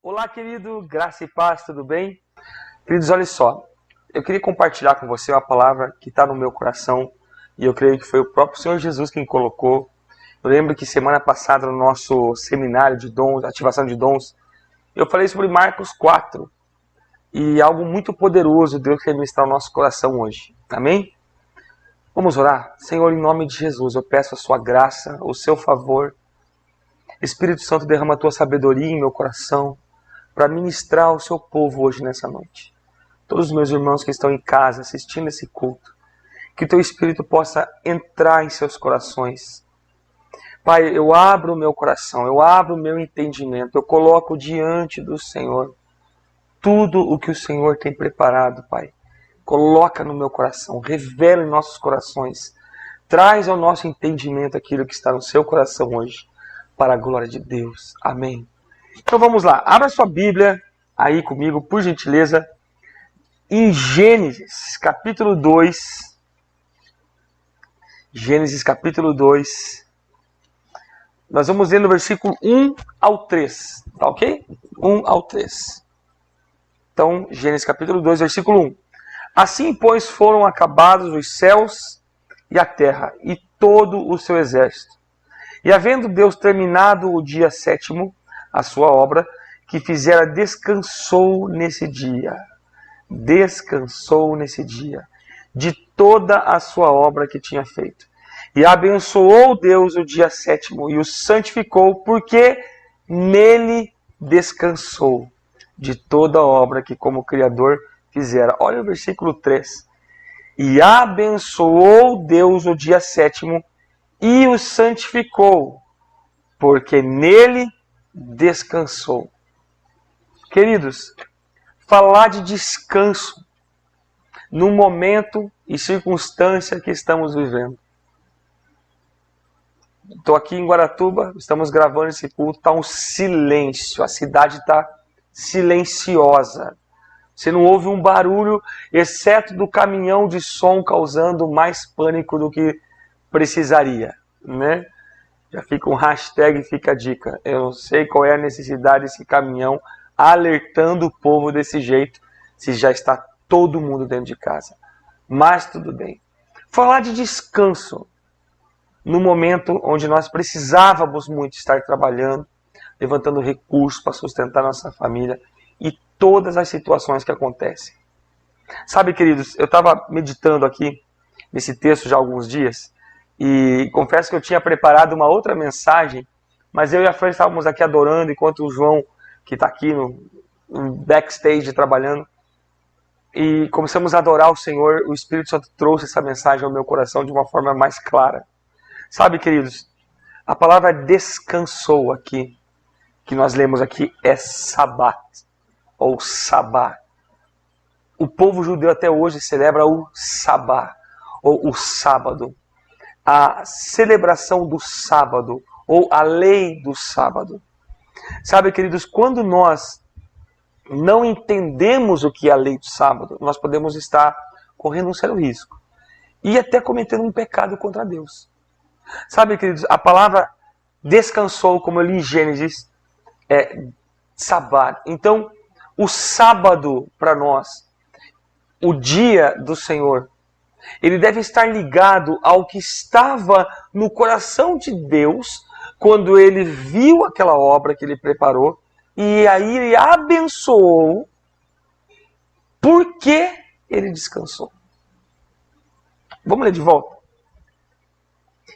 Olá, querido, graça e paz, tudo bem? Queridos, olha só, eu queria compartilhar com você uma palavra que está no meu coração e eu creio que foi o próprio Senhor Jesus quem colocou. Eu lembro que semana passada no nosso seminário de dons, ativação de dons, eu falei sobre Marcos 4 e algo muito poderoso Deus quer ministrar no nosso coração hoje, amém? Vamos orar? Senhor, em nome de Jesus, eu peço a sua graça, o seu favor. Espírito Santo, derrama a tua sabedoria em meu coração para ministrar ao seu povo hoje nessa noite. Todos os meus irmãos que estão em casa assistindo esse culto, que o teu Espírito possa entrar em seus corações. Pai, eu abro o meu coração, eu abro o meu entendimento, eu coloco diante do Senhor tudo o que o Senhor tem preparado, Pai. Coloca no meu coração, revela em nossos corações, traz ao nosso entendimento aquilo que está no seu coração hoje, para a glória de Deus. Amém. Então vamos lá, abra sua Bíblia aí comigo, por gentileza, em Gênesis capítulo 2. Gênesis capítulo 2. Nós vamos ler no versículo 1 ao 3, tá ok? 1 ao 3. Então, Gênesis capítulo 2, versículo 1. Assim, pois, foram acabados os céus e a terra, e todo o seu exército. E havendo Deus terminado o dia sétimo, a sua obra, que fizera, descansou nesse dia. Descansou nesse dia de toda a sua obra que tinha feito. E abençoou Deus o dia sétimo e o santificou, porque nele descansou de toda a obra que como Criador fizera. Olha o versículo 3. E abençoou Deus o dia sétimo e o santificou, porque nele descansou. Queridos, falar de descanso no momento e circunstância que estamos vivendo. Estou aqui em Guaratuba, estamos gravando esse culto, está um silêncio, a cidade está silenciosa. Você não ouve um barulho, exceto do caminhão de som causando mais pânico do que precisaria, né? Já fica um hashtag, fica a dica. Eu não sei qual é a necessidade desse caminhão alertando o povo desse jeito, se já está todo mundo dentro de casa. Mas tudo bem. Falar de descanso no momento onde nós precisávamos muito estar trabalhando, levantando recursos para sustentar nossa família e todas as situações que acontecem. Sabe, queridos, eu estava meditando aqui nesse texto já há alguns dias e confesso que eu tinha preparado uma outra mensagem, mas eu e a Fran estávamos aqui adorando enquanto o João, que está aqui no backstage trabalhando, e começamos a adorar o Senhor. O Espírito Santo trouxe essa mensagem ao meu coração de uma forma mais clara. Sabe, queridos, a palavra descansou aqui, que nós lemos aqui, é sabat, ou sabá. O povo judeu até hoje celebra o sabá, ou o sábado. A celebração do sábado, ou a lei do sábado. Sabe, queridos, quando nós não entendemos o que é a lei do sábado, nós podemos estar correndo um sério risco e até cometendo um pecado contra Deus. Sabe, queridos, a palavra descansou, como eu li em Gênesis, é sábado. Então, o sábado para nós, o dia do Senhor, ele deve estar ligado ao que estava no coração de Deus quando ele viu aquela obra que ele preparou e aí ele abençoou porque ele descansou. Vamos ler de volta.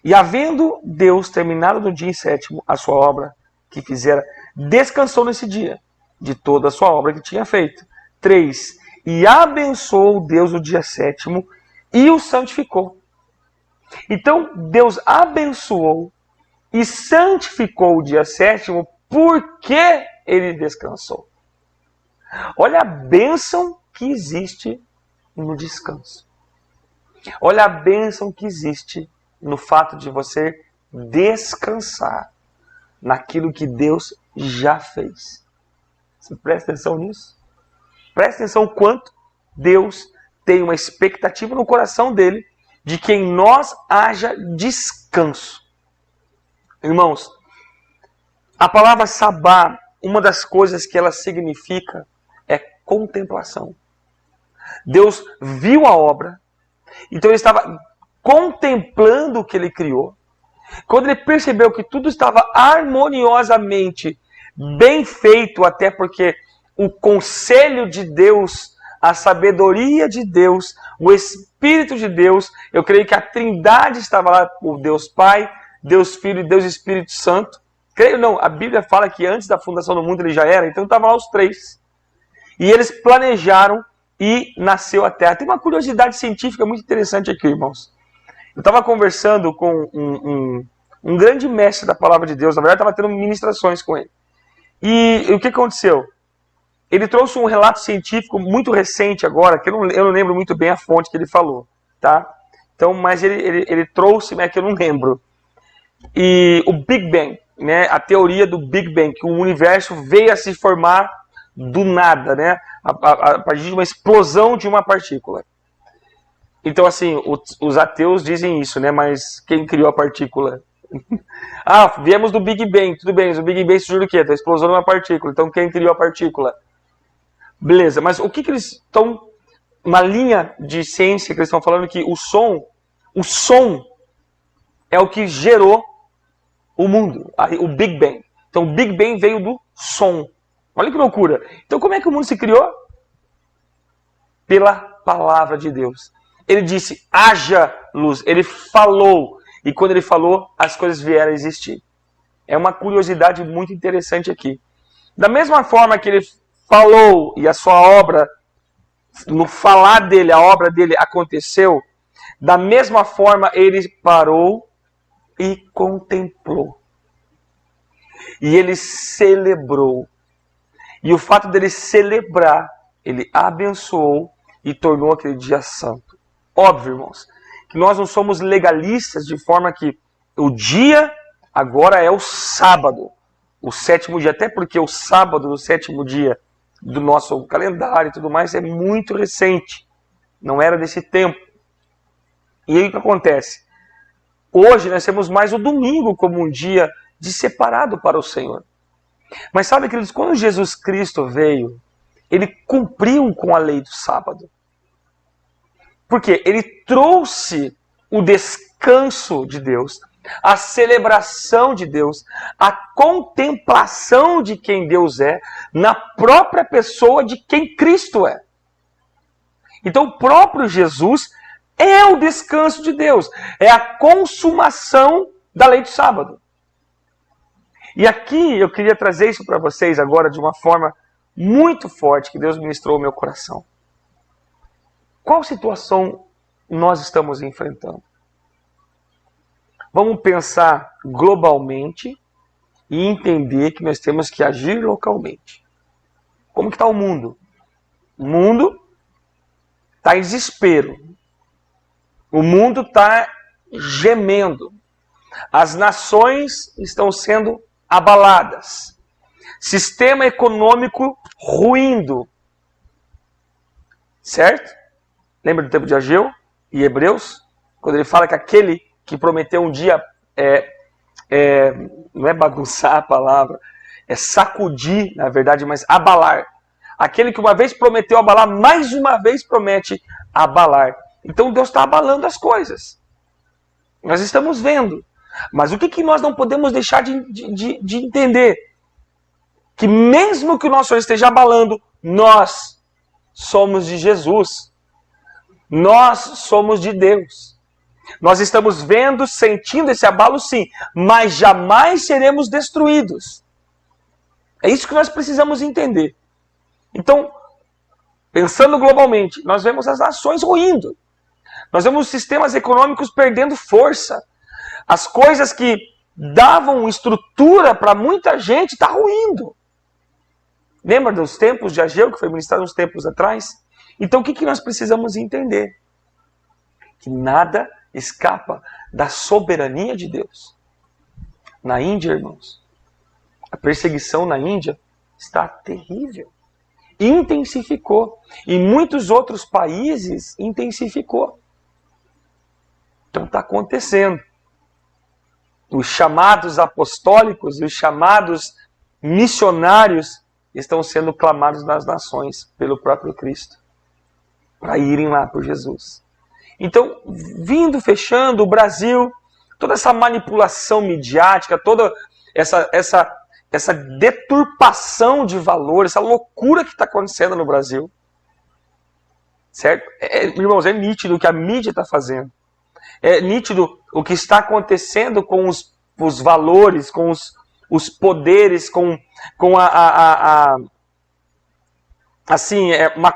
E havendo Deus terminado no dia sétimo a sua obra que fizera, descansou nesse dia de toda a sua obra que tinha feito. 3. E abençoou Deus o dia sétimo e o santificou. Então, Deus abençoou e santificou o dia sétimo porque ele descansou. Olha a bênção que existe no descanso. Olha a bênção que existe no fato de você descansar naquilo que Deus já fez. Você presta atenção nisso? Presta atenção o quanto Deus tem uma expectativa no coração dele de que em nós haja descanso. Irmãos, a palavra sabá uma das coisas que ela significa é contemplação. Deus viu a obra, então ele estava contemplando o que ele criou. Quando ele percebeu que tudo estava harmoniosamente bem feito, até porque o conselho de Deus, a sabedoria de Deus, o Espírito de Deus, eu creio que a Trindade estava lá, o Deus Pai, Deus Filho e Deus Espírito Santo. Creio não, a Bíblia fala que antes da fundação do mundo ele já era, então estavam lá os três. E eles planejaram e nasceu a Terra. Tem uma curiosidade científica muito interessante aqui, irmãos. Eu estava conversando com um grande mestre da Palavra de Deus, na verdade estava tendo ministrações com ele. E o que aconteceu? Ele trouxe um relato científico muito recente agora, que eu não lembro muito bem a fonte que ele falou, tá? Então, mas ele trouxe, né, que eu não lembro. E o Big Bang, né, a teoria do Big Bang, que o universo veio a se formar do nada, né, a partir de uma explosão de uma partícula. Então, assim, os ateus dizem isso, né, mas quem criou a partícula? Ah, viemos do Big Bang, tudo bem, mas o Big Bang surgiu do quê? Da explosão de uma partícula, então quem criou a partícula? Beleza, mas o que eles estão... Uma linha de ciência que eles estão falando que o som é o que gerou o mundo, o Big Bang. Então o Big Bang veio do som. Olha que loucura. Então como é que o mundo se criou? Pela palavra de Deus. Ele disse, haja luz. Ele falou. E quando ele falou, as coisas vieram a existir. É uma curiosidade muito interessante aqui. Da mesma forma que ele falou e a sua obra, no falar dele, a obra dele aconteceu, da mesma forma ele parou e contemplou. E ele celebrou. E o fato dele celebrar, ele abençoou e tornou aquele dia santo. Óbvio, irmãos, que nós não somos legalistas de forma que o dia agora é o sábado, o sétimo dia, até porque o sábado, o sétimo dia do nosso calendário e tudo mais é muito recente, não era desse tempo. E aí o que acontece? Hoje nós temos mais o domingo como um dia de separado para o Senhor. Mas sabe, queridos, quando Jesus Cristo veio, ele cumpriu com a lei do sábado. Porque ele trouxe o descanso de Deus, a celebração de Deus, a contemplação de quem Deus é, na própria pessoa de quem Cristo é. Então o próprio Jesus é o descanso de Deus, é a consumação da lei do sábado. E aqui eu queria trazer isso para vocês agora de uma forma muito forte que Deus ministrou ao meu coração. Qual situação nós estamos enfrentando? Vamos pensar globalmente e entender que nós temos que agir localmente. Como que está o mundo? O mundo está em desespero. O mundo está gemendo. As nações estão sendo abaladas. Sistema econômico ruindo. Certo? Lembra do tempo de Ageu e Hebreus? Quando ele fala que aquele que prometeu um dia, não é bagunçar a palavra, é sacudir, na verdade, mas abalar. Aquele que uma vez prometeu abalar, mais uma vez promete abalar. Então Deus está abalando as coisas. Nós estamos vendo. Mas o que nós não podemos deixar de entender? Que mesmo que o nosso Senhor esteja abalando, nós somos de Jesus. Nós somos de Deus. Nós estamos vendo, sentindo esse abalo sim, mas jamais seremos destruídos. É isso que nós precisamos entender. Então, pensando globalmente, nós vemos as nações ruindo. Nós vemos os sistemas econômicos perdendo força. As coisas que davam estrutura para muita gente estão ruindo. Lembra dos tempos de Ageu, que foi ministrado uns tempos atrás? Então o que nós precisamos entender? Que nada escapa da soberania de Deus. Na Índia, irmãos, a perseguição na Índia está terrível. Intensificou. Em muitos outros países, intensificou. Então está acontecendo. Os chamados apostólicos, os chamados missionários estão sendo clamados nas nações pelo próprio Cristo, para irem lá por Jesus. Então, fechando o Brasil, toda essa manipulação midiática, toda essa deturpação de valor, essa loucura que está acontecendo no Brasil, certo? Irmãos, é nítido o que a mídia está fazendo. É nítido o que está acontecendo com os valores, com os poderes, com assim, uma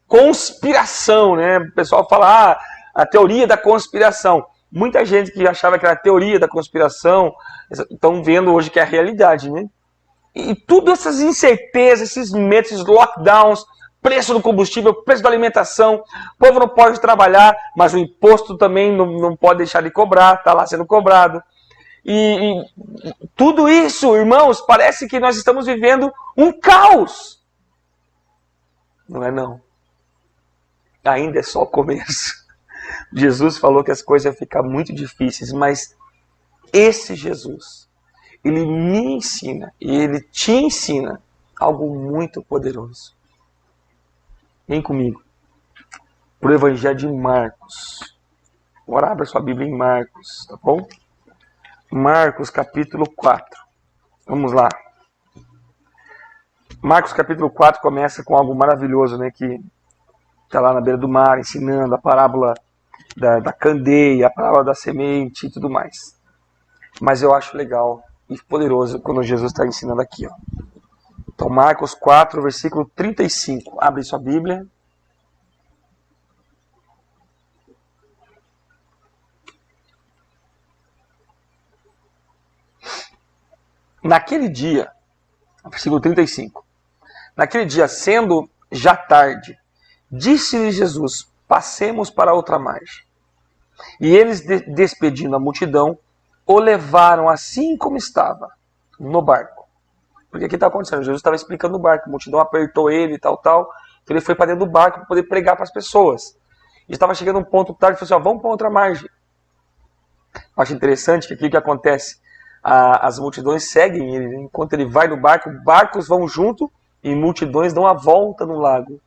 conspiração, né? O pessoal fala, a teoria da conspiração. Muita gente que achava que era a teoria da conspiração, estão vendo hoje que é a realidade, né? E tudo essas incertezas, esses medos, esses lockdowns, preço do combustível, preço da alimentação, o povo não pode trabalhar, mas o imposto também não pode deixar de cobrar, está lá sendo cobrado. E tudo isso, irmãos, parece que nós estamos vivendo um caos. Não é não. Ainda é só o começo. Jesus falou que as coisas iam ficar muito difíceis, mas esse Jesus, ele me ensina e ele te ensina algo muito poderoso. Vem comigo para o Evangelho de Marcos. Agora abra sua Bíblia em Marcos, tá bom? Marcos capítulo 4. Vamos lá. Marcos capítulo 4 começa com algo maravilhoso, né? Que está lá na beira do mar, ensinando a parábola da candeia, a parábola da semente e tudo mais. Mas eu acho legal e poderoso quando Jesus está ensinando aqui, ó. Então, Marcos 4, versículo 35. Abre sua Bíblia. Naquele dia, versículo 35. Naquele dia, sendo já tarde, disse-lhe Jesus, passemos para outra margem. E eles, despedindo a multidão, o levaram assim como estava, no barco. Porque o que está acontecendo? Jesus estava explicando no barco, a multidão apertou ele e tal. Então ele foi para dentro do barco para poder pregar para as pessoas. E estava chegando um ponto tarde e falou assim, vamos para outra margem. Eu acho interessante que aqui o que acontece? As multidões seguem ele. Enquanto ele vai no barco, barcos vão junto e multidões dão a volta no lago.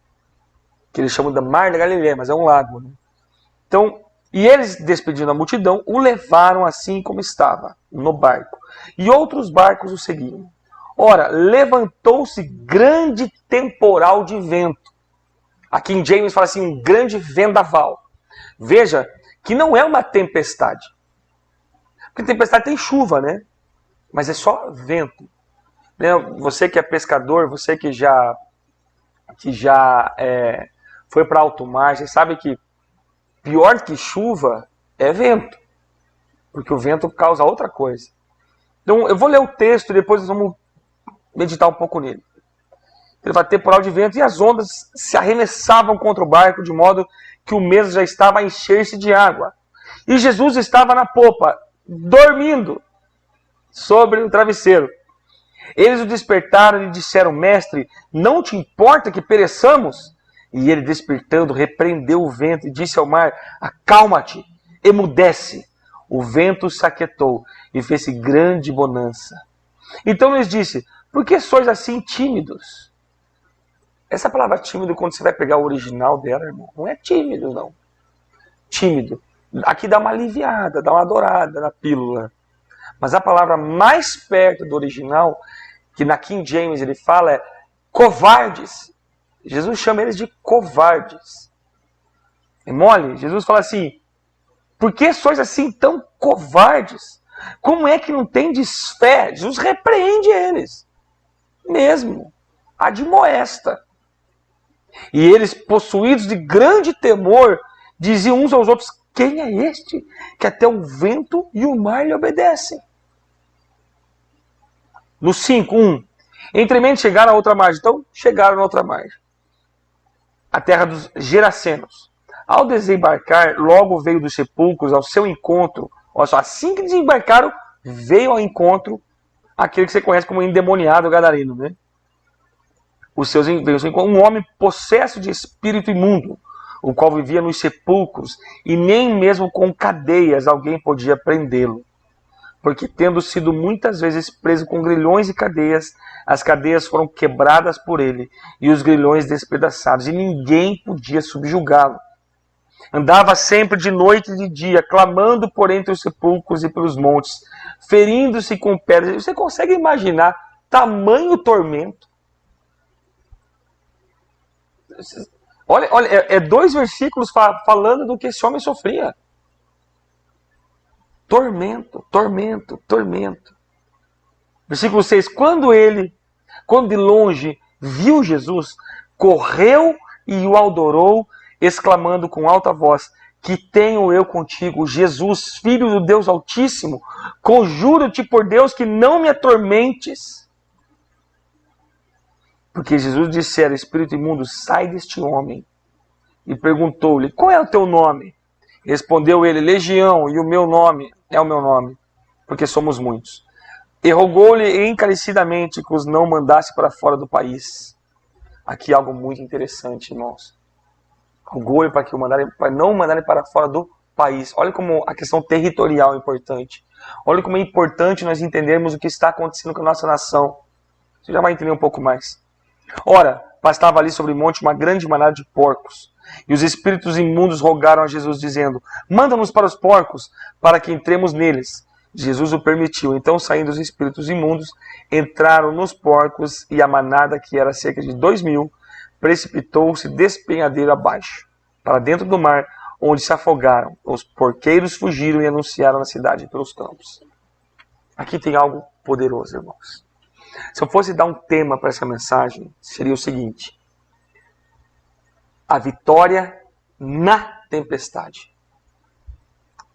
Que eles chamam de Mar da Galileia, mas é um lago. Né? Então, e eles, despedindo a multidão, o levaram assim como estava, no barco. E outros barcos o seguiam. Ora, levantou-se grande temporal de vento. Aqui em James fala assim, um grande vendaval. Veja que não é uma tempestade. Porque tempestade tem chuva, né? Mas é só vento. Você que é pescador, você que já foi para alto mar, você sabe que pior que chuva é vento. Porque o vento causa outra coisa. Então eu vou ler o texto e depois nós vamos meditar um pouco nele. Ele vai ter temporal de vento e as ondas se arremessavam contra o barco de modo que o mesmo já estava a encher-se de água. E Jesus estava na popa, dormindo sobre o travesseiro. Eles o despertaram e disseram, mestre, não te importa que pereçamos? E ele, despertando, repreendeu o vento e disse ao mar, acalma-te, emudece. O vento se aquietou e fez-se grande bonança. Então lhes disse, por que sois assim tímidos? Essa palavra tímido, quando você vai pegar o original dela, irmão, não é tímido, não. Tímido. Aqui dá uma aliviada, dá uma adorada na pílula. Mas a palavra mais perto do original, que na King James ele fala, é covardes. Jesus chama eles de covardes. É mole? Jesus fala assim, por que sois assim tão covardes? Como é que não tendes fé? Jesus repreende eles. Mesmo. Admoesta. E eles, possuídos de grande temor, diziam uns aos outros, quem é este que até o vento e o mar lhe obedecem? No 5:1. Entremente chegaram a outra margem. Então, chegaram a outra margem. A terra dos Gerasenos. Ao desembarcar, logo veio dos sepulcros ao seu encontro. Olha só, assim que desembarcaram, veio ao encontro aquele que você conhece como endemoniado gadareno, né? Um homem possesso de espírito imundo, o qual vivia nos sepulcros, e nem mesmo com cadeias alguém podia prendê-lo, porque tendo sido muitas vezes preso com grilhões e cadeias, as cadeias foram quebradas por ele, e os grilhões despedaçados, e ninguém podia subjugá-lo. Andava sempre de noite e de dia, clamando por entre os sepulcros e pelos montes, ferindo-se com pedras. Você consegue imaginar tamanho tormento? Olha, é 2 versículos falando do que esse homem sofria. Tormento, tormento, tormento. Versículo 6. Quando de longe viu Jesus, correu e o adorou, exclamando com alta voz: que tenho eu contigo, Jesus, Filho do Deus Altíssimo? Conjuro-te por Deus que não me atormentes. Porque Jesus dissera: espírito imundo, sai deste homem. E perguntou-lhe: qual é o teu nome? Respondeu ele: Legião, e o meu nome é o meu nome, porque somos muitos. E rogou-lhe encarecidamente que os não mandasse para fora do país. Aqui algo muito interessante, irmãos. Rogou-lhe para não mandarem para fora do país. Olha como a questão territorial é importante. Olha como é importante nós entendermos o que está acontecendo com a nossa nação. Você já vai entender um pouco mais. Ora, pastava ali sobre o monte uma grande manada de porcos. E os espíritos imundos rogaram a Jesus, dizendo: manda-nos para os porcos, para que entremos neles. Jesus o permitiu. Então, saindo os espíritos imundos, entraram nos porcos, e a manada, que era cerca de 2.000, precipitou-se despenhadeiro abaixo, para dentro do mar, onde se afogaram. Os porqueiros fugiram e anunciaram na cidade pelos campos. Aqui tem algo poderoso, irmãos. Se eu fosse dar um tema para essa mensagem, seria o seguinte: a vitória na tempestade.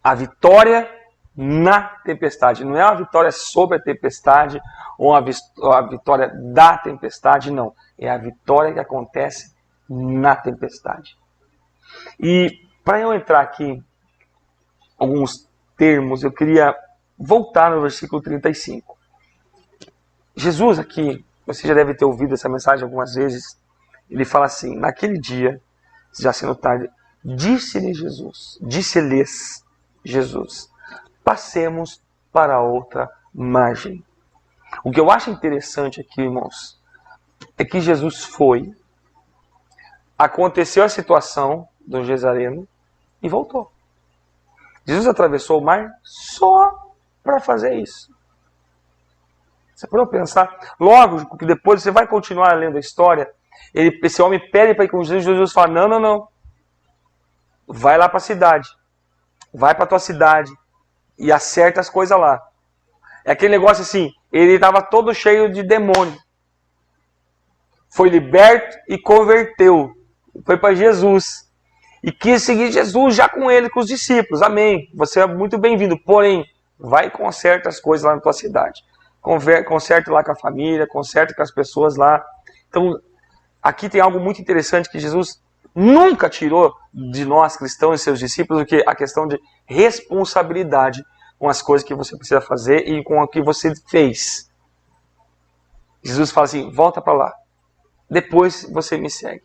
A vitória na tempestade. Não é a vitória sobre a tempestade ou a vitória da tempestade, não. É a vitória que acontece na tempestade. E para eu entrar aqui, alguns termos, eu queria voltar no versículo 35. Jesus aqui, você já deve ter ouvido essa mensagem algumas vezes, ele fala assim: naquele dia, já sendo tarde, disse-lhes Jesus, passemos para outra margem. O que eu acho interessante aqui, irmãos, é que Jesus foi, aconteceu a situação do Gesareno e voltou. Jesus atravessou o mar só para fazer isso. Você pode pensar, logo que depois você vai continuar lendo a história, esse homem pede para ir com Jesus, Jesus fala: não, vai lá para a cidade, vai para a tua cidade e acerta as coisas lá. É aquele negócio assim, ele estava todo cheio de demônio, foi liberto e converteu, foi para Jesus e quis seguir Jesus já com ele, com os discípulos. Amém, você é muito bem-vindo, porém vai e conserta as coisas lá na tua cidade, conserta lá com a família, conserta com as pessoas lá. Então aqui tem algo muito interessante que Jesus nunca tirou de nós cristãos e seus discípulos, o que a questão de responsabilidade com as coisas que você precisa fazer e com o que você fez. Jesus fala assim: volta para lá, depois você me segue.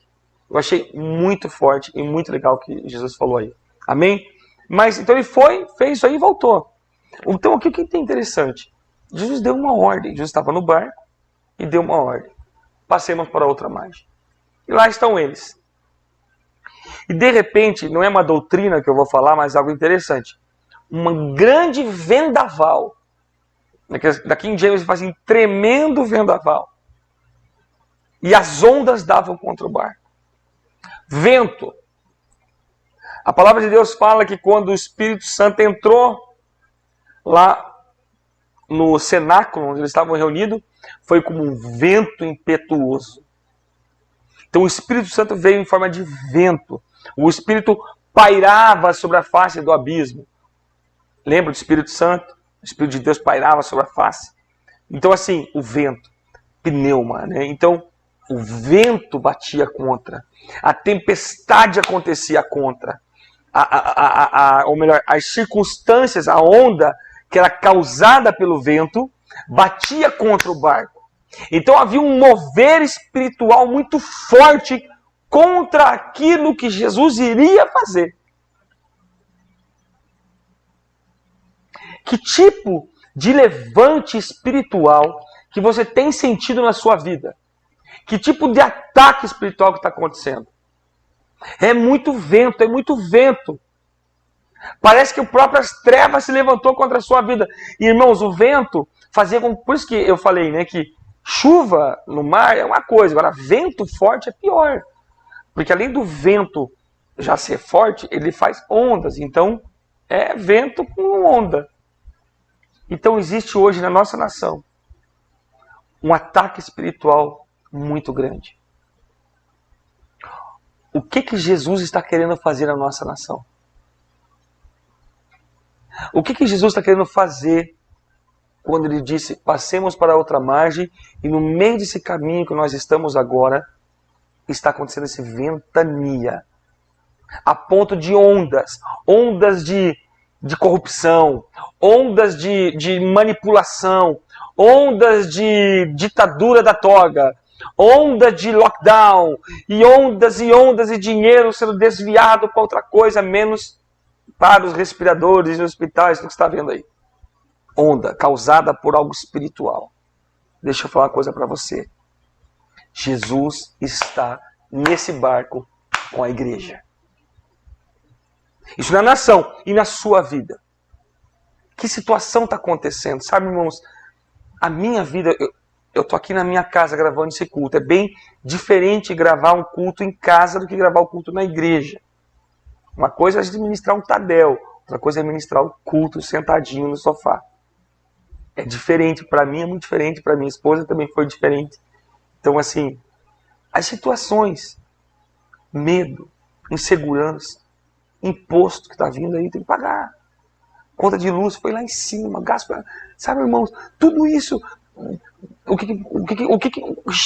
Eu achei muito forte e muito legal o que Jesus falou aí. Amém? Mas então ele foi, fez isso aí e voltou. Então o que é interessante? Jesus deu uma ordem. Jesus estava no barco e deu uma ordem: passemos para outra margem. E lá estão eles. E de repente, não é uma doutrina que eu vou falar, mas algo interessante. Um grande vendaval. Daqui em James faz um tremendo vendaval. E as ondas davam contra o barco. Vento. A palavra de Deus fala que quando o Espírito Santo entrou lá no cenáculo onde eles estavam reunidos, foi como um vento impetuoso. Então o Espírito Santo veio em forma de vento. O Espírito pairava sobre a face do abismo. Lembra do Espírito Santo? O Espírito de Deus pairava sobre a face. Então assim, o vento, pneuma, né? Então o vento batia contra. A tempestade acontecia contra. Ou melhor, as circunstâncias, a onda que era causada pelo vento, batia contra o barco. Então havia um mover espiritual muito forte contra aquilo que Jesus iria fazer. Que tipo de levante espiritual que você tem sentido na sua vida? Que tipo de ataque espiritual que está acontecendo? É muito vento, é muito vento. Parece que o próprio as trevas se levantou contra a sua vida. E, irmãos, o vento fazia com... Por isso que eu falei, né, que chuva no mar é uma coisa, agora vento forte é pior. Porque além do vento já ser forte, ele faz ondas. Então, é vento com onda. Então, existe hoje na nossa nação um ataque espiritual muito grande. O que Jesus está querendo fazer na nossa nação? O que Jesus está querendo fazer quando ele disse, passemos para outra margem, e no meio desse caminho que nós estamos agora, está acontecendo essa ventania, a ponto de ondas de corrupção, ondas de manipulação, ondas de ditadura da toga, onda de lockdown, e ondas e dinheiro sendo desviado para outra coisa, menos para os respiradores e os hospitais, tudo que você está vendo aí. Onda causada por algo espiritual. Deixa eu falar uma coisa para você. Jesus está nesse barco com a igreja. Isso na nação e na sua vida. Que situação está acontecendo? Sabe, irmãos, a minha vida, eu estou aqui na minha casa gravando esse culto. É bem diferente gravar um culto em casa do que gravar o culto na igreja. Uma coisa é administrar um tadel, outra coisa é administrar o culto sentadinho no sofá. É diferente, para mim é muito diferente, para minha esposa também foi diferente. Então, assim, as situações, medo, insegurança, imposto que está vindo aí, tem que pagar. Conta de luz foi lá em cima, gasto, sabe, irmãos, tudo isso,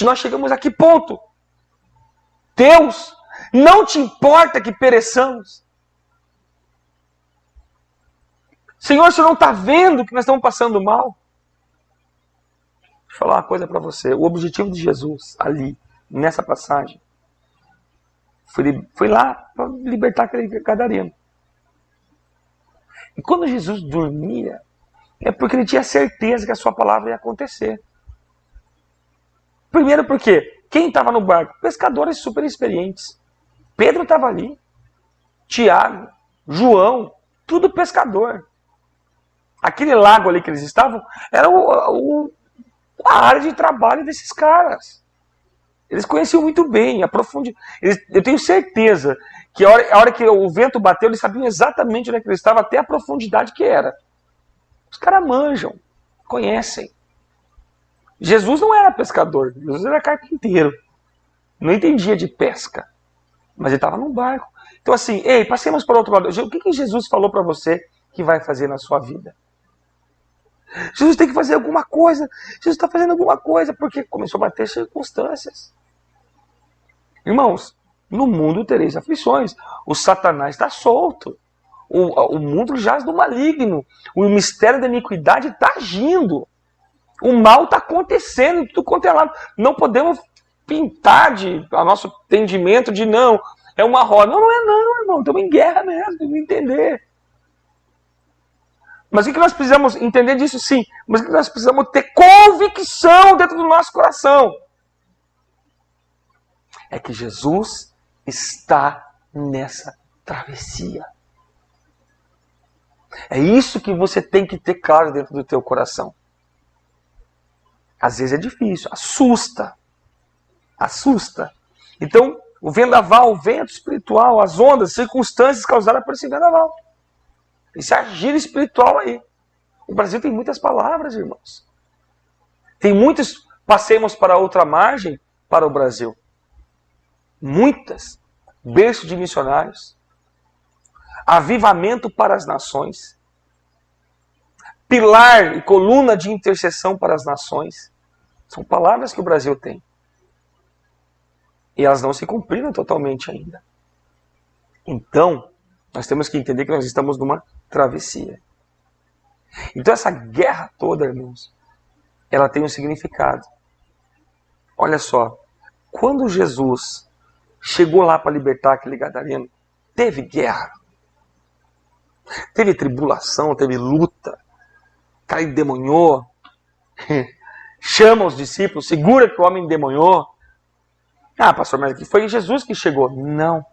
nós chegamos a que ponto? Deus, não te importa que pereçamos? Senhor, você não está vendo que nós estamos passando mal? Deixa eu falar uma coisa para você. O objetivo de Jesus, ali, nessa passagem, foi lá para libertar aquele gadareno. E quando Jesus dormia, é porque ele tinha certeza que a sua palavra ia acontecer. Primeiro porque, quem estava no barco? Pescadores super experientes. Pedro estava ali, Tiago, João, tudo pescador. Aquele lago ali que eles estavam, era a área de trabalho desses caras. Eles conheciam muito bem a profundidade. Eu tenho certeza que a hora que o vento bateu, eles sabiam exatamente onde é que eles estavam, até a profundidade que era. Os caras manjam, conhecem. Jesus não era pescador, Jesus era carpinteiro. Não entendia de pesca, mas ele estava num barco. Então assim, ei, passemos para o outro lado. O que Jesus falou para você que vai fazer na sua vida? Jesus tem que fazer alguma coisa. Jesus está fazendo alguma coisa, porque começou a bater circunstâncias. Irmãos, no mundo tereis aflições. O Satanás está solto. O mundo jaz do maligno. O mistério da iniquidade está agindo. O mal está acontecendo em tudo quanto é lado. Não podemos pintar a nosso entendimento de não, é uma roda. Não, não é não, irmão. Estamos em guerra mesmo, tem que entender. Mas o que nós precisamos entender disso, sim. Mas o que nós precisamos ter convicção dentro do nosso coração é que Jesus está nessa travessia. É isso que você tem que ter claro dentro do teu coração. Às vezes é difícil, assusta. Assusta. Então, o vendaval, o vento espiritual, as ondas, circunstâncias causadas por esse vendaval. Esse agir espiritual aí. O Brasil tem muitas palavras, irmãos. Tem muitos passemos para outra margem para o Brasil. Muitas. Berço de missionários. Avivamento para as nações. Pilar e coluna de intercessão para as nações. São palavras que o Brasil tem. E elas não se cumpriram totalmente ainda. Então, nós temos que entender que nós estamos numa travessia. Então essa guerra toda, irmãos, ela tem um significado. Olha só, quando Jesus chegou lá para libertar aquele gadareno, teve guerra, teve tribulação, teve luta, cara endemoniou, chama os discípulos, segura que o homem endemoniou. Ah, pastor, mas aqui foi Jesus que chegou. Não,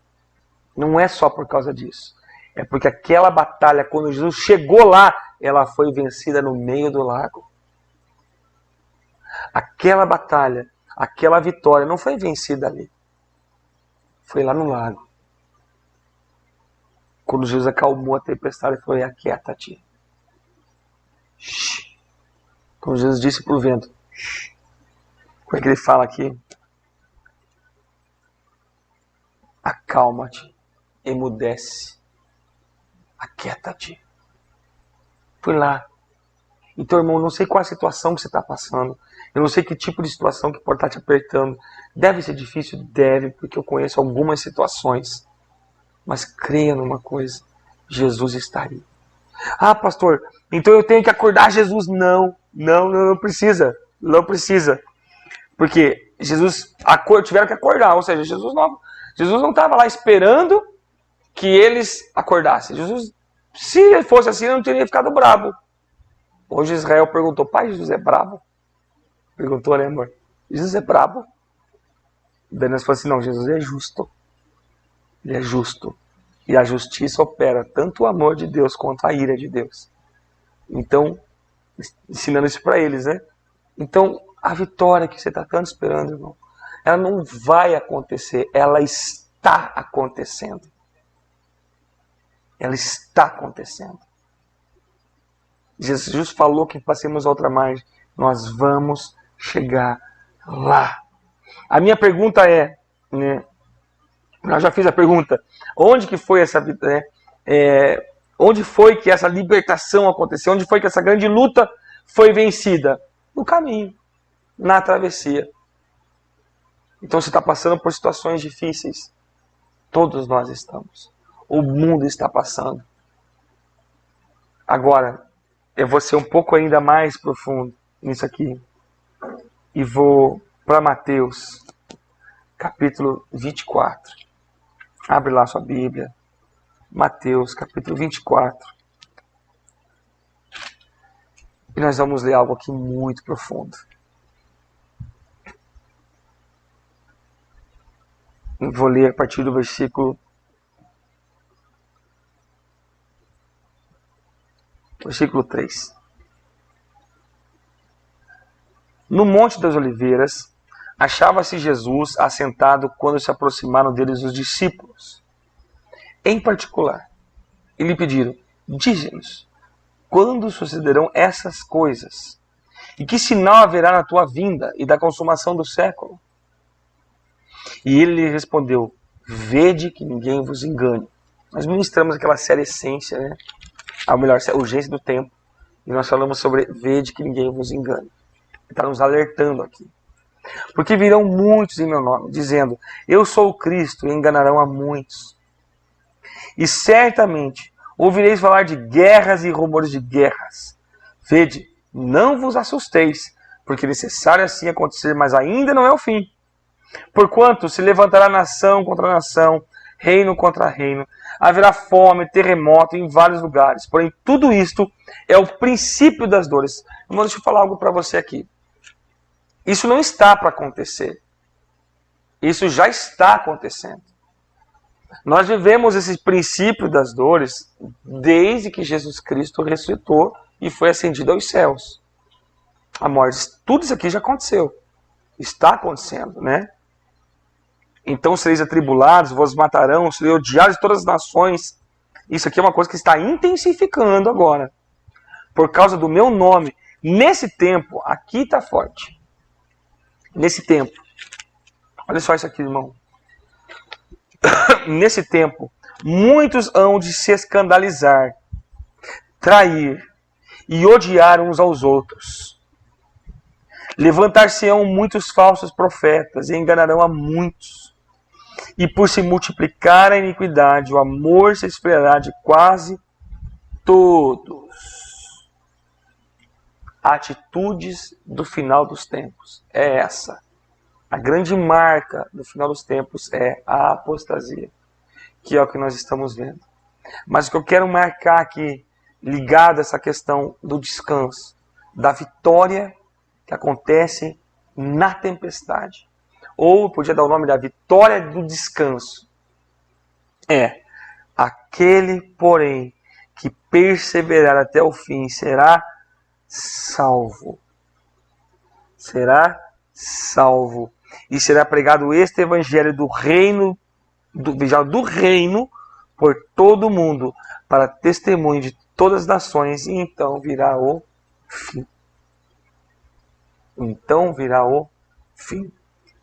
não é só por causa disso. É porque aquela batalha, quando Jesus chegou lá, ela foi vencida no meio do lago. Aquela batalha, aquela vitória não foi vencida ali. Foi lá no lago. Quando Jesus acalmou a tempestade, ele falou: aquieta-te. Quando Jesus disse para o vento, como é que ele fala aqui? Acalma-te, emudece, aquieta-te. Fui lá. Então, irmão, não sei qual a situação que você está passando. Eu não sei que tipo de situação que pode estar te apertando. Deve ser difícil? Deve, porque eu conheço algumas situações. Mas creia numa coisa: Jesus está aí. Ah, pastor, então eu tenho que acordar Jesus? Não precisa. Não precisa. Porque Jesus tiveram que acordar. Ou seja, Jesus não estava lá esperando que eles acordassem. Jesus, se fosse assim, não teria ficado bravo. Hoje Israel perguntou: pai, Jesus é bravo? Perguntou, né, amor? Jesus é bravo? Daí nós falamos assim: não, Jesus é justo. Ele é justo. E a justiça opera tanto o amor de Deus quanto a ira de Deus. Então, ensinando isso para eles, né? Então, a vitória que você está tanto esperando, irmão, ela não vai acontecer, ela está acontecendo. Ela está acontecendo. Jesus falou que passemos a outra margem. Nós vamos chegar lá. A minha pergunta é, né? Eu já fiz a pergunta: onde que foi essa vida? Onde foi que essa libertação aconteceu? Onde foi que essa grande luta foi vencida? No caminho, na travessia. Então você está passando por situações difíceis. Todos nós estamos. O mundo está passando. Agora, eu vou ser um pouco ainda mais profundo nisso aqui. E vou para Mateus, capítulo 24. Abre lá sua Bíblia. Mateus, capítulo 24. E nós vamos ler algo aqui muito profundo. Eu vou ler a partir do versículo 3. No Monte das Oliveiras, achava-se Jesus assentado quando se aproximaram deles os discípulos. Em particular, e lhe pediram: dize-nos, quando sucederão essas coisas? E que sinal haverá na tua vinda e da consumação do século? E ele lhe respondeu: vede que ninguém vos engane. Nós ministramos aquela série Essência, né? A melhor, Urgência do Tempo. E nós falamos sobre vede que ninguém vos engane. Ele está nos alertando aqui. Porque virão muitos em meu nome, dizendo: eu sou o Cristo, e enganarão a muitos. E certamente ouvireis falar de guerras e rumores de guerras. Vede, não vos assusteis, porque é necessário assim acontecer, mas ainda não é o fim. Porquanto se levantará nação contra nação, reino contra reino, haverá fome, terremoto em vários lugares. Porém, tudo isto é o princípio das dores. Irmão, deixa eu falar algo para você aqui. Isso não está para acontecer. Isso já está acontecendo. Nós vivemos esse princípio das dores desde que Jesus Cristo ressuscitou e foi ascendido aos céus. A morte, tudo isso aqui já aconteceu. Está acontecendo, né? Então sereis atribulados, vos matarão, sereis odiados de todas as nações. Isso aqui é uma coisa que está intensificando agora. Por causa do meu nome. Nesse tempo, aqui está forte. Nesse tempo. Olha só isso aqui, irmão. Nesse tempo, muitos hão de se escandalizar, trair e odiar uns aos outros. Levantar-se-ão muitos falsos profetas e enganarão a muitos. E por se multiplicar a iniquidade, o amor se esfriará de quase todos. Atitudes do final dos tempos é essa. A grande marca do final dos tempos é a apostasia, que é o que nós estamos vendo. Mas o que eu quero marcar aqui, ligado a essa questão do descanso, da vitória que acontece na tempestade. Ou podia dar o nome da vitória do descanso. Aquele, porém, que perseverar até o fim será salvo. Será salvo. E será pregado este evangelho do reino, do reino por todo o mundo, para testemunho de todas as nações, e então virá o fim. Então virá o fim.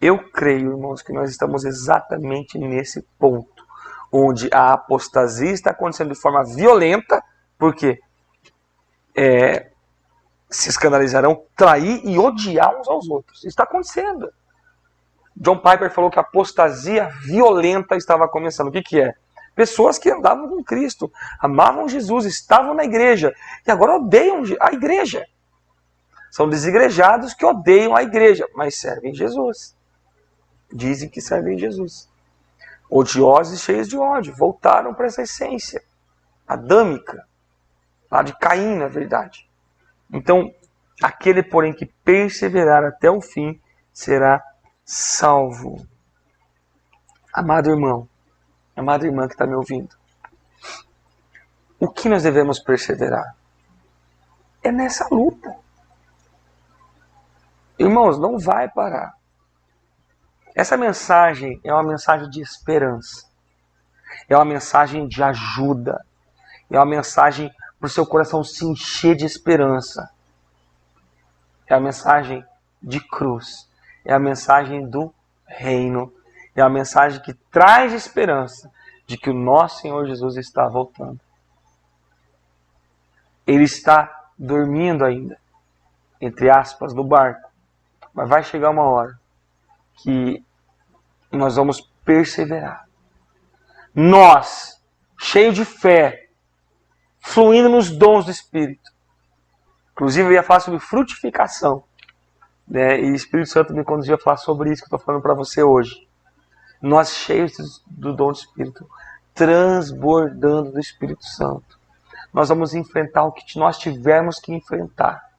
Eu creio, irmãos, que nós estamos exatamente nesse ponto, onde a apostasia está acontecendo de forma violenta, porque se escandalizarão, trair e odiar uns aos outros. Isso está acontecendo. John Piper falou que a apostasia violenta estava começando. O que é? Pessoas que andavam com Cristo, amavam Jesus, estavam na igreja, e agora odeiam a igreja. São desigrejados que odeiam a igreja, mas servem Jesus. Dizem que servem Jesus. Odiosos e cheios de ódio, voltaram para essa essência adâmica, lá de Caim, na verdade. Então, aquele, porém, que perseverar até o fim, será salvo. Amado irmão, amada irmã que está me ouvindo, o que nós devemos perseverar? É nessa luta. Irmãos, não vai parar. Essa mensagem é uma mensagem de esperança. É uma mensagem de ajuda. É uma mensagem para o seu coração se encher de esperança. É a mensagem de cruz. É a mensagem do reino. É a mensagem que traz esperança de que o nosso Senhor Jesus está voltando. Ele está dormindo ainda, entre aspas, no barco. Mas vai chegar uma hora que nós vamos perseverar. Nós, cheios de fé, fluindo nos dons do Espírito. Inclusive eu ia falar sobre frutificação. Né? E o Espírito Santo me conduziu a falar sobre isso que eu estou falando para você hoje. Nós cheios do dom do Espírito, transbordando do Espírito Santo. Nós vamos enfrentar o que nós tivermos que enfrentar.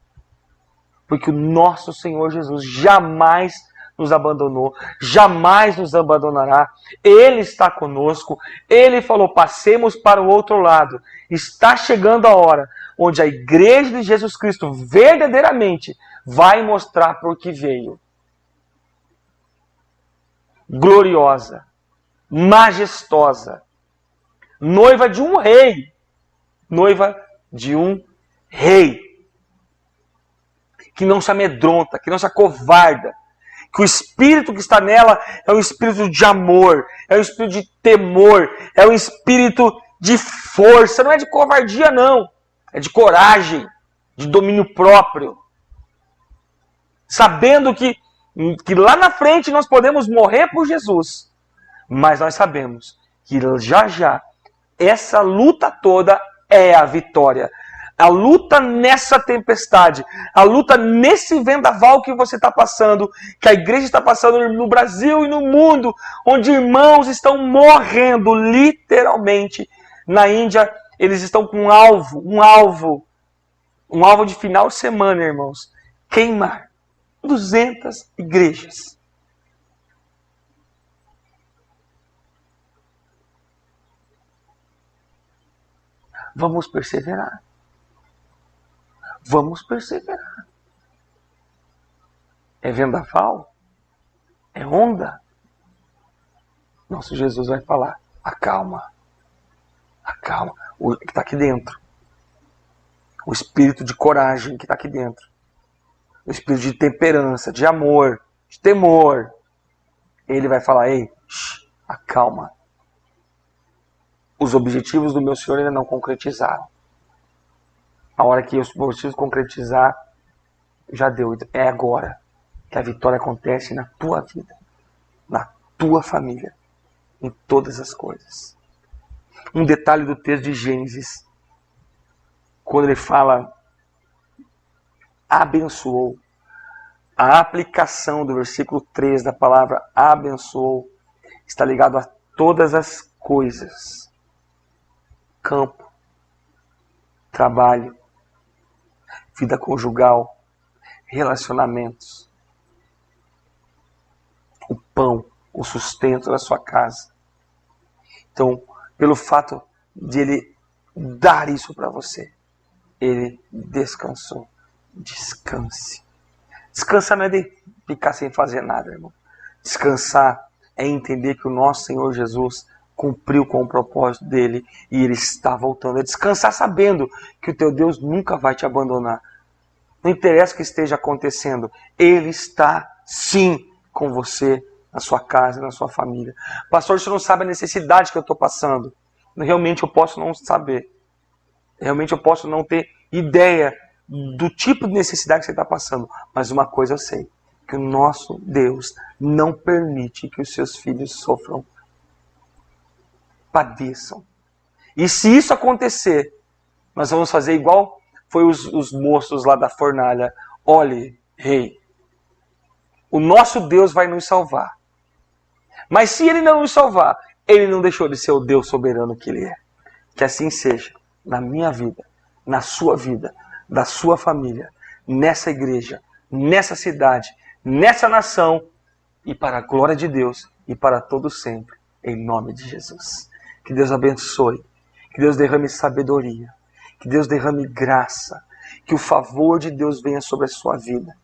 Porque o nosso Senhor Jesus jamais nos abandonou, jamais nos abandonará. Ele está conosco. Ele falou, passemos para o outro lado. Está chegando a hora onde a igreja de Jesus Cristo verdadeiramente vai mostrar por que veio. Gloriosa, majestosa, noiva de um rei, noiva de um rei, que não se amedronta, que não se acovarda, que o espírito que está nela é um espírito de amor, é um espírito de temor, é um espírito de força, não é de covardia não, é de coragem, de domínio próprio, sabendo que lá na frente nós podemos morrer por Jesus, mas nós sabemos que já essa luta toda é a vitória. A luta nessa tempestade, a luta nesse vendaval que você está passando, que a igreja está passando no Brasil e no mundo, onde irmãos estão morrendo, literalmente. Na Índia, eles estão com um alvo de final de semana, irmãos. Queimar 200 igrejas. Vamos perseverar. Vamos perseverar. É vendaval? É onda? Nosso Jesus vai falar, acalma. Acalma. O que está aqui dentro. O espírito de coragem que está aqui dentro. O espírito de temperança, de amor, de temor. Ele vai falar, ei, acalma. Os objetivos do meu Senhor ainda não concretizaram. A hora que os objetivos concretizar, já deu. É agora que a vitória acontece na tua vida, na tua família, em todas as coisas. Um detalhe do texto de Gênesis, quando ele fala abençoou, a aplicação do versículo 3 da palavra abençoou está ligado a todas as coisas. Campo, trabalho, vida conjugal, relacionamentos, o pão, o sustento da sua casa. Então, pelo fato de Ele dar isso para você, Ele descansou. Descanse. Descansar não é de ficar sem fazer nada, irmão. Descansar é entender que o nosso Senhor Jesus cumpriu com o propósito dele e Ele está voltando. É descansar sabendo que o teu Deus nunca vai te abandonar. Não interessa o que esteja acontecendo, Ele está sim com você, na sua casa, na sua família. Pastor, você não sabe a necessidade que eu estou passando. Realmente eu posso não saber. Realmente eu posso não ter ideia do tipo de necessidade que você está passando. Mas uma coisa eu sei, que o nosso Deus não permite que os seus filhos sofram, padeçam. E se isso acontecer, nós vamos fazer igual foi os moços lá da fornalha. Olhe, rei, o nosso Deus vai nos salvar. Mas se Ele não nos salvar, Ele não deixou de ser o Deus soberano que Ele é. Que assim seja na minha vida, na sua vida, da sua família, nessa igreja, nessa cidade, nessa nação, e para a glória de Deus e para todo sempre, em nome de Jesus. Que Deus abençoe, que Deus derrame sabedoria, que Deus derrame graça, que o favor de Deus venha sobre a sua vida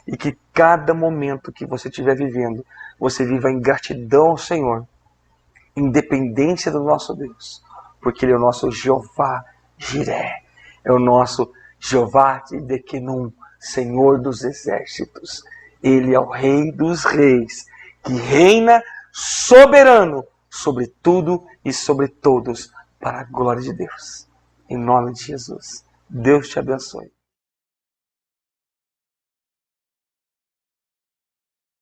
e que cada momento que você estiver vivendo, você viva em gratidão ao Senhor, independência do nosso Deus, porque Ele é o nosso Jeová Jiré, é o nosso Jeová Tsidkenu, Senhor dos exércitos. Ele é o Rei dos reis, que reina soberano sobre tudo e sobre todos, para a glória de Deus. Em nome de Jesus. Deus te abençoe.